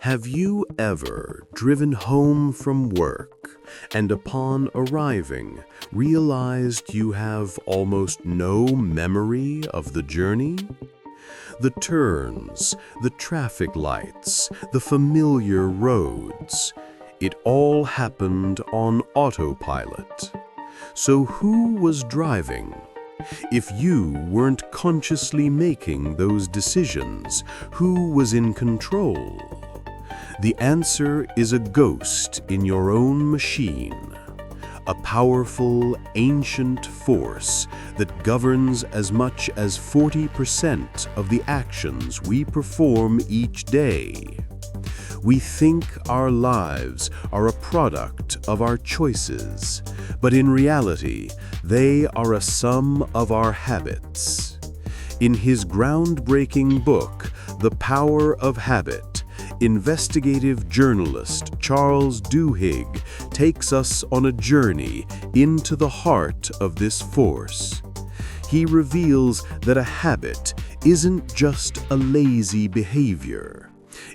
Have you ever driven home from work and upon arriving realized you have almost no memory of the journey? The turns, the traffic lights, the familiar roads, it all happened on autopilot. So who was driving? If you weren't consciously making those decisions, who was in control? The answer is a ghost in your own machine, a powerful, ancient force that governs as much as 40% of the actions we perform each day. We think our lives are a product of our choices, but in reality, they are a sum of our habits. In his groundbreaking book, The Power of Habit, investigative journalist Charles Duhigg takes us on a journey into the heart of this force. He reveals that a habit isn't just a lazy behavior.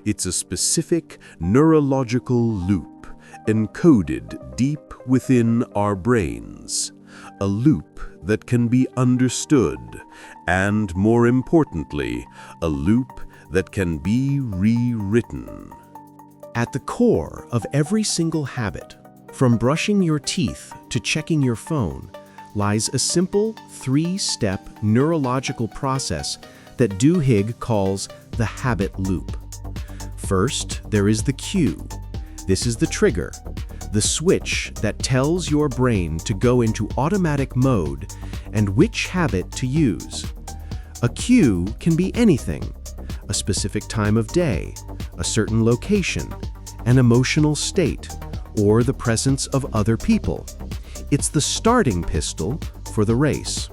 It's a specific neurological loop encoded deep within our brains, a loop that can be understood, and more importantly, a loop that can be rewritten. At the core of every single habit, from brushing your teeth to checking your phone, lies a simple three-step neurological process that Duhigg calls the habit loop. First, there is the cue. This is the trigger, the switch that tells your brain to go into automatic mode and which habit to use. A cue can be anything: a specific time of day, a certain location, an emotional state, or the presence of other people. It's the starting pistol for the race.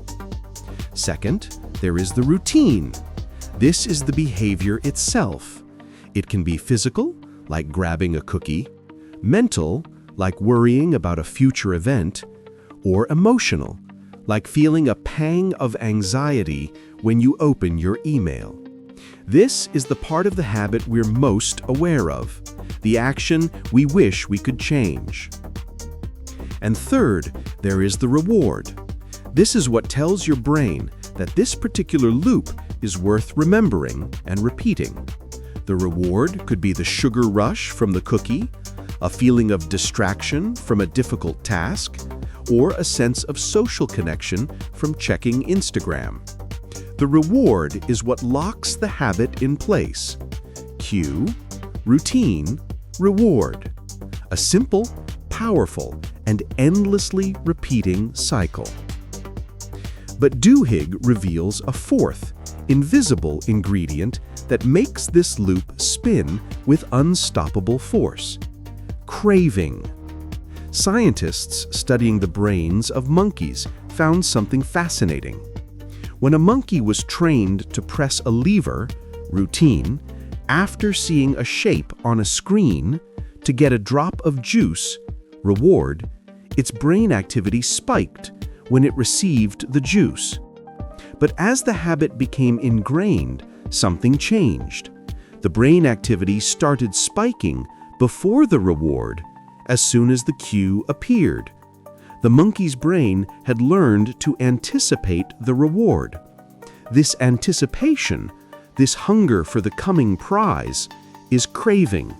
Second, there is the routine. This is the behavior itself. It can be physical, like grabbing a cookie, mental, like worrying about a future event, or emotional, like feeling a pang of anxiety when you open your email. This is the part of the habit we're most aware of, the action we wish we could change. And third, there is the reward. This is what tells your brain that this particular loop is worth remembering and repeating. The reward could be the sugar rush from the cookie, a feeling of distraction from a difficult task, or a sense of social connection from checking Instagram. The reward is what locks the habit in place. Cue, routine, reward. A simple, powerful, and endlessly repeating cycle. But Duhigg reveals a fourth, invisible ingredient that makes this loop spin with unstoppable force: craving. Scientists studying the brains of monkeys found something fascinating. When a monkey was trained to press a lever, routine, after seeing a shape on a screen to get a drop of juice, reward, its brain activity spiked when it received the juice. But as the habit became ingrained, something changed. The brain activity started spiking before the reward as soon as the cue appeared. The monkey's brain had learned to anticipate the reward. This anticipation, this hunger for the coming prize, is craving.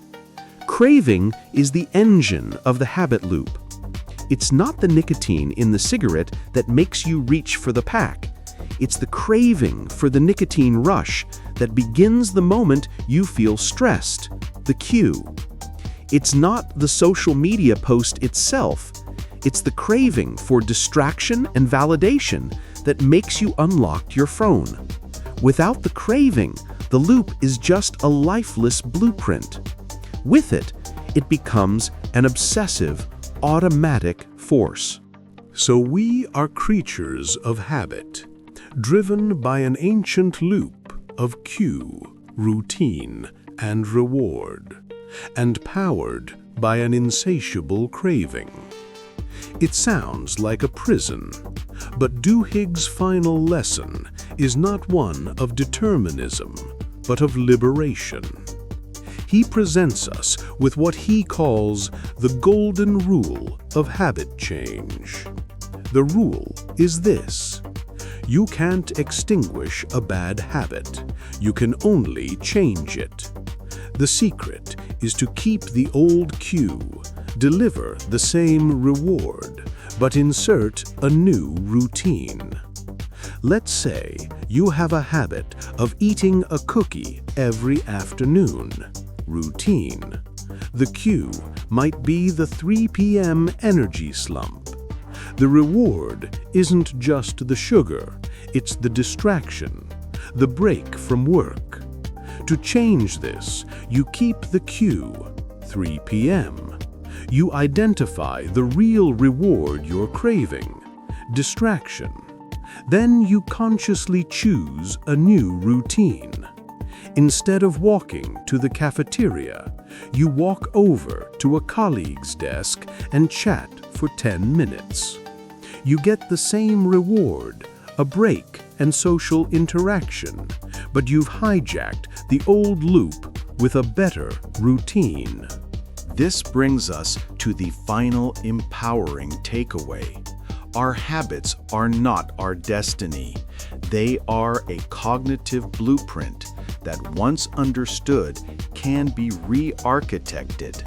Craving is the engine of the habit loop. It's not the nicotine in the cigarette that makes you reach for the pack. It's the craving for the nicotine rush that begins the moment you feel stressed, the cue. It's not the social media post itself. It's the craving for distraction and validation that makes you unlock your phone. Without the craving, the loop is just a lifeless blueprint. With it, it becomes an obsessive, automatic force. So we are creatures of habit, driven by an ancient loop of cue, routine, and reward, and powered by an insatiable craving. It sounds like a prison, but Duhigg's final lesson is not one of determinism, but of liberation. He presents us with what he calls the golden rule of habit change. The rule is this: you can't extinguish a bad habit, you can only change it. The secret is to keep the old cue, deliver the same reward, but insert a new routine. Let's say you have a habit of eating a cookie every afternoon. Routine. The cue might be the 3 p.m. energy slump. The reward isn't just the sugar, it's the distraction, the break from work. To change this, you keep the cue, 3 p.m. You identify the real reward you're craving, distraction. Then you consciously choose a new routine. Instead of walking to the cafeteria, you walk over to a colleague's desk and chat for 10 minutes. You get the same reward, a break and social interaction, but you've hijacked the old loop with a better routine. This brings us to the final empowering takeaway. Our habits are not our destiny. They are a cognitive blueprint that, once understood, can be re-architected.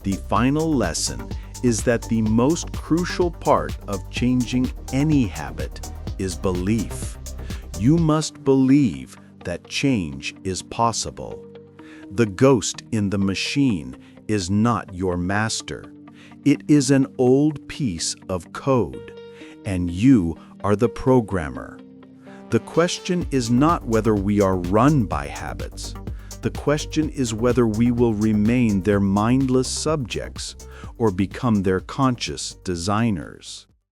The final lesson is that the most crucial part of changing any habit is belief. You must believe that change is possible. The ghost in the machine is not your master. It is an old piece of code, and you are the programmer. The question is not whether we are run by habits. The question is whether we will remain their mindless subjects or become their conscious designers.